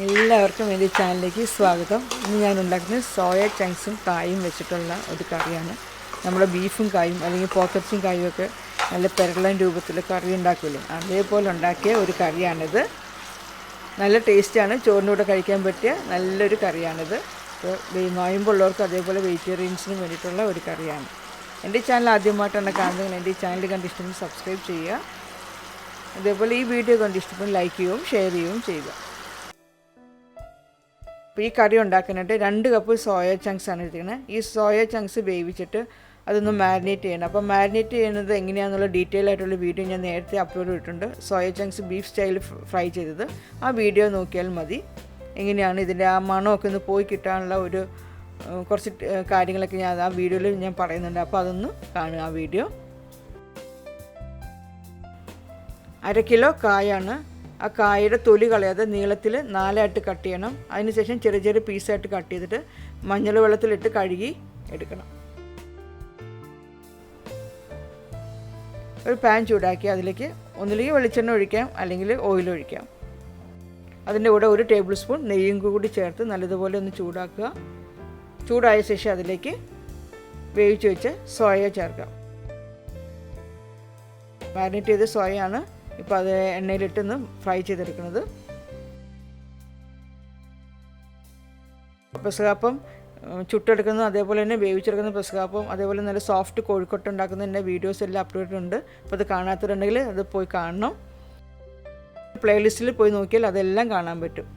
എല്ലാവർക്കും എൻ്റെ ചാനലിലേക്ക് സ്വാഗതം. ഇന്ന് ഞാൻ ഉണ്ടാക്കുന്നത് സോയ ചങ്ക്സും കായും വെച്ചിട്ടുള്ള ഒരു കറിയാണ്. നമ്മുടെ ബീഫും കായും അല്ലെങ്കിൽ പോത്തിറച്ചിയും കായും ഒക്കെ നല്ല പെരളൻ രൂപത്തിൽ കറി ഉണ്ടാക്കില്ലേ, അതേപോലെ ഉണ്ടാക്കിയ ഒരു കറിയാണിത്. നല്ല ടേസ്റ്റാണ്, ചോറിൻ്റെ കൂടെ കഴിക്കാൻ പറ്റിയ നല്ലൊരു കറിയാണിത്. നോയമ്പുള്ളവർക്ക് അതേപോലെ വെജിറ്റേറിയൻസിനും വേണ്ടിയിട്ടുള്ള ഒരു കറിയാണ്. എൻ്റെ ചാനൽ ആദ്യമായിട്ടാണ് കാണുന്നതെങ്കിൽ എൻ്റെ ഈ ചാനൽ കണ്ട് ഇഷ്ടപ്പെട്ട് സബ്സ്ക്രൈബ് ചെയ്യുക. അതേപോലെ ഈ വീഡിയോ കണ്ട് ഇഷ്ടപ്പെട്ട് ലൈക്ക് ചെയ്യുകയും ഷെയർ ചെയ്യുകയും ചെയ്യുക. അപ്പോൾ ഈ കറി ഉണ്ടാക്കാനായിട്ട് 2 കപ്പ് സോയ ചങ്ക്സ് ആണ് എടുത്തിരിക്കുന്നത്. ഈ സോയ ചങ്ക്സ് വേവിച്ചിട്ട് അതൊന്ന് മാരിനേറ്റ് ചെയ്യണം. അപ്പോൾ മാരിനേറ്റ് ചെയ്യുന്നത് എങ്ങനെയാണെന്നുള്ള ഡീറ്റെയിൽ ആയിട്ടുള്ള വീഡിയോ ഞാൻ നേരത്തെ അപ്ലോഡ് ചെയ്തിട്ടുണ്ട്. Soya chunks beef style fry ചെയ്തത്, ആ വീഡിയോ നോക്കിയാൽ മതി. എങ്ങനെയാണ് ഇതിൻ്റെ ആ മണമൊക്കെ ഒന്ന് പോയി കിട്ടാനുള്ള ഒരു കുറച്ച് കാര്യങ്ങളൊക്കെ ഞാൻ ആ വീഡിയോയിൽ ഞാൻ പറയുന്നുണ്ട്. അപ്പോൾ അതൊന്ന് കാണുക ആ വീഡിയോ. 1/2 കിലോ കായാണ്. ആ കായയുടെ തൊലി കളയാതെ നീളത്തിൽ 4 കട്ട് ചെയ്യണം. അതിനുശേഷം ചെറിയ ചെറിയ പീസായിട്ട് കട്ട് ചെയ്തിട്ട് മഞ്ഞൾ വെള്ളത്തിലിട്ട് കഴുകി എടുക്കണം. ഒരു പാൻ ചൂടാക്കി അതിലേക്ക് ഒന്നില്ലെങ്കിൽ വെളിച്ചെണ്ണ ഒഴിക്കാം, അല്ലെങ്കിൽ ഓയിൽ ഒഴിക്കാം. അതിൻ്റെ കൂടെ 1 ടേബിൾ സ്പൂൺ നെയ്യും കൂടി ചേർത്ത് നല്ലതുപോലെ ഒന്ന് ചൂടാക്കുക. ചൂടായ ശേഷം അതിലേക്ക് വേവിച്ച് വെച്ച് സോയ ചേർക്കാം. മാരിനേറ്റ് ചെയ്ത സോയയാണ് ഇപ്പോൾ അത് എണ്ണയിലിട്ടൊന്ന് ഫ്രൈ ചെയ്തെടുക്കുന്നത്. പെസകാപ്പം ചുട്ടെടുക്കുന്നത്, അതേപോലെ തന്നെ വേവിച്ചെടുക്കുന്ന പെസകാപ്പം, അതേപോലെ നല്ല സോഫ്റ്റ് കോഴിക്കോട്ട് ഉണ്ടാക്കുന്നതിൻ്റെ വീഡിയോസ് എല്ലാം അപ്ലോഡ് ചെയ്തിട്ടുണ്ട്. അപ്പോൾ അത് കാണാത്തവരുണ്ടെങ്കിൽ അത് പോയി കാണണം. പ്ലേലിസ്റ്റിൽ പോയി നോക്കിയാൽ അതെല്ലാം കാണാൻ പറ്റും.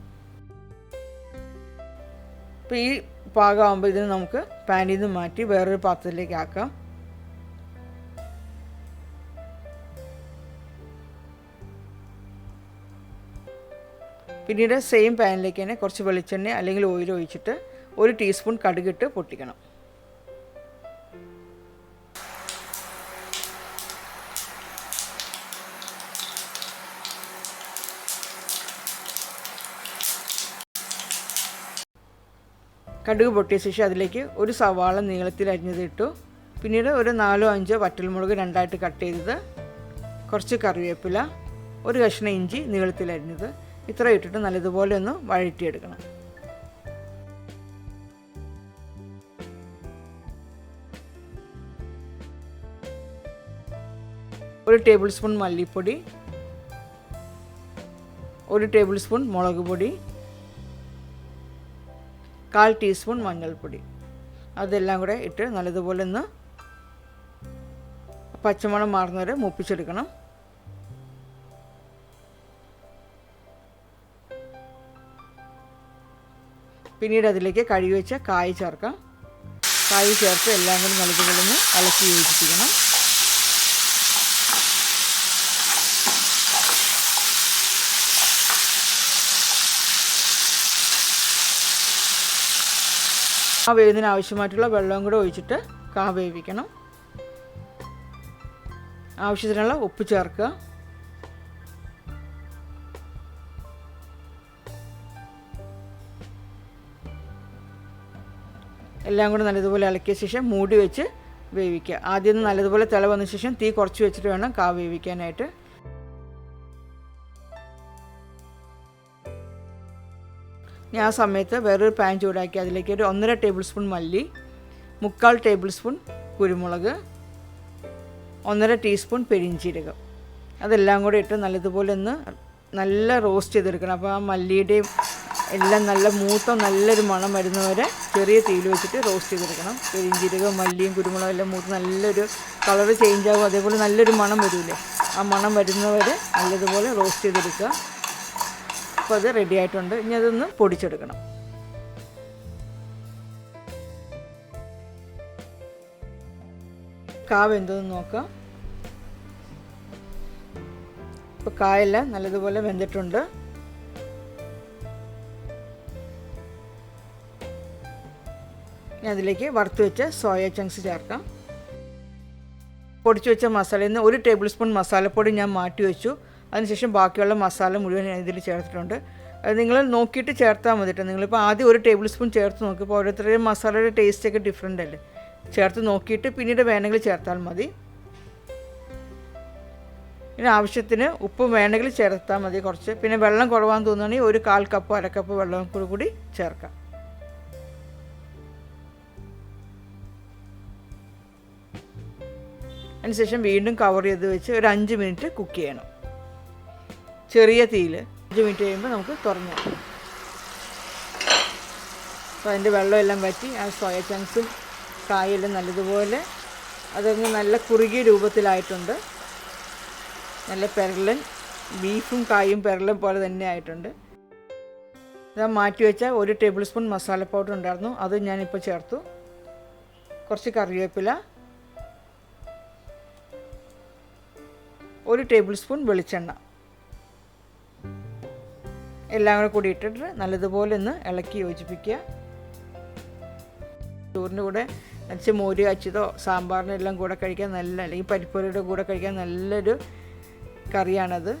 അപ്പോൾ ഈ പാകമാകുമ്പോൾ ഇതിന് നമുക്ക് പാനിൽ നിന്ന് മാറ്റി വേറൊരു പാത്രത്തിലേക്ക് ആക്കാം. പിന്നീട് സെയിം പാനിലേക്ക് തന്നെ കുറച്ച് വെളിച്ചെണ്ണ അല്ലെങ്കിൽ ഓയിൽ ഒഴിച്ചിട്ട് 1 ടീസ്പൂൺ കടുകിട്ട് പൊട്ടിക്കണം. കടുക് പൊട്ടിയ ശേഷം അതിലേക്ക് 1 സവാള നീളത്തിൽ അരിഞ്ഞത് ഇട്ടു. പിന്നീട് ഒരു 4-5 വറ്റൽമുളക് 2 കട്ട് ചെയ്തത്, കുറച്ച് കറിവേപ്പില, 1 കഷ്ണം ഇഞ്ചി നീളത്തിൽ അരിഞ്ഞത്, ഇത്ര ഇട്ടിട്ട് നല്ലതുപോലെ ഒന്ന് വഴറ്റിയെടുക്കണം. ഒരു ടേബിൾ സ്പൂൺ മല്ലിപ്പൊടി, 1 ടേബിൾ സ്പൂൺ മുളക് പൊടി, 1/4 ടീസ്പൂൺ മഞ്ഞൾപ്പൊടി, അതെല്ലാം കൂടെ ഇട്ട് നല്ലതുപോലെ ഒന്ന് പച്ചമണം മാറുന്നവരെ മൂപ്പിച്ചെടുക്കണം. പിന്നീട് അതിലേക്ക് കഴുകി വെച്ച കായ് ചേർക്കാം. കായ് ചേർത്ത് എല്ലാം കൂടി നല്ലതുപോലെ ഒന്ന് ഇളക്കി യോജിപ്പിക്കണം. ആ വേവിന് ആവശ്യമായിട്ടുള്ള വെള്ളവും കൂടെ ഒഴിച്ചിട്ട് കാ വേവിക്കണം. ആവശ്യത്തിനുള്ള ഉപ്പ് ചേർക്കുക. എല്ലാം കൂടെ നല്ലതുപോലെ ഇളക്കിയ ശേഷം മൂടി വെച്ച് വേവിക്കുക. ആദ്യം നല്ലതുപോലെ തിള വന്ന ശേഷം തീ കുറച്ച് വെച്ചിട്ട് വേണം കാ വേവിക്കാനായിട്ട്. ഞാൻ ആ സമയത്ത് വേറൊരു പാൻ ചൂടാക്കി അതിലേക്ക് ഒരു 1.5 ടേബിൾ സ്പൂൺ മല്ലി, 3/4 ടേബിൾ സ്പൂൺ കുരുമുളക്, 1.5 ടീസ്പൂൺ പെരിഞ്ചീരകം, അതെല്ലാം കൂടെ ഇട്ട് നല്ലതുപോലെ ഒന്ന് നല്ല റോസ്റ്റ് ചെയ്തെടുക്കണം. അപ്പോൾ ആ മല്ലിയുടെയും എല്ലാം നല്ല മൂത്ത നല്ലൊരു മണം വരുന്നവരെ ചെറിയ തീയിൽ വെച്ചിട്ട് റോസ്റ്റ് ചെയ്തെടുക്കണം. പെരിഞ്ചീരകവും മല്ലിയും കുരുമുളകും എല്ലാം മൂത്ത് നല്ലൊരു കളറ് ചേഞ്ച് ആകും, അതേപോലെ നല്ലൊരു മണം വരില്ലേ, ആ മണം വരുന്നവരെ നല്ലതുപോലെ റോസ്റ്റ് ചെയ്തെടുക്കുക. അപ്പോൾ അത് റെഡി ആയിട്ടുണ്ട്. ഇനി അതൊന്ന് പൊടിച്ചെടുക്കണം. കാവ് എന്തെന്ന് നോക്കാം. ഇപ്പോൾ കായെല്ലാം നല്ലതുപോലെ വെന്തിട്ടുണ്ട്. ഇനി അതിലേക്ക് വറുത്ത് വെച്ച സോയ ചങ്ക്സ് ചേർക്കാം. പൊടിച്ചു വെച്ച മസാലയിൽ നിന്ന് 1 ടേബിൾ സ്പൂൺ മസാലപ്പൊടി ഞാൻ മാറ്റി വെച്ചു. അതിനുശേഷം ബാക്കിയുള്ള മസാല മുഴുവൻ ഇതിൽ ചേർത്തിട്ടുണ്ട്. അത് നിങ്ങൾ നോക്കിയിട്ട് ചേർത്താൽ മതി കേട്ടോ. നിങ്ങളിപ്പോൾ ആദ്യം 1 ടേബിൾ സ്പൂൺ ചേർത്ത് നോക്കി. ഇപ്പോൾ ഓരോരുത്തരുടെയും മസാലയുടെ ടേസ്റ്റൊക്കെ ഡിഫറെൻ്റ് അല്ലേ. ചേർത്ത് നോക്കിയിട്ട് പിന്നീട് വേണമെങ്കിൽ ചേർത്താൽ മതി. ഇതിന് ആവശ്യത്തിന് ഉപ്പ് വേണമെങ്കിൽ ചേർത്താൽ മതി കുറച്ച്. പിന്നെ വെള്ളം കുറവാന്ന് തോന്നുകയാണെങ്കിൽ ഒരു 1/4 കപ്പ് 1/2 കപ്പ് വെള്ളം കൂടി ചേർക്കാം. അതിനുശേഷം വീണ്ടും കവർ ചെയ്ത് വെച്ച് ഒരു 5 മിനിറ്റ് കുക്ക് ചെയ്യണം. ചെറിയ തീയിൽ 5 മിനിറ്റ് കഴിയുമ്പോൾ നമുക്ക് തുറന്നു നോക്കാം. അപ്പോൾ അതിൻ്റെ വെള്ളമെല്ലാം വറ്റി ആ സോയ ചങ്ക്സും കായെല്ലാം നല്ലതുപോലെ അതങ്ങ് നല്ല കുറുകിയ രൂപത്തിലായിട്ടുണ്ട്. നല്ല പെരളൻ ബീഫും കായും പെരളൻ പോലെ തന്നെ ആയിട്ടുണ്ട്. ഇത് മാറ്റി വെച്ചാൽ 1 ടേബിൾ സ്പൂൺ മസാല പൗഡർ ഉണ്ടായിരുന്നു, അത് ഞാനിപ്പോൾ ചേർത്തു. കുറച്ച് കറിവേപ്പില, 1 ടേബിൾ സ്പൂൺ വെളിച്ചെണ്ണ, എല്ലാം കൂടി ഇട്ടിട്ട് നല്ലതുപോലെ ഒന്ന് ഇളക്കി യോജിപ്പിക്കുക. ചോറിൻ്റെ കൂടെ കുറച്ച് മോര് കാച്ചിയതോ സാമ്പാറിനെല്ലാം കൂടെ കഴിക്കാൻ നല്ല, അല്ലെങ്കിൽ പരിപ്പുവടയുടെ കൂടെ കഴിക്കാൻ നല്ലൊരു കറിയാണത്.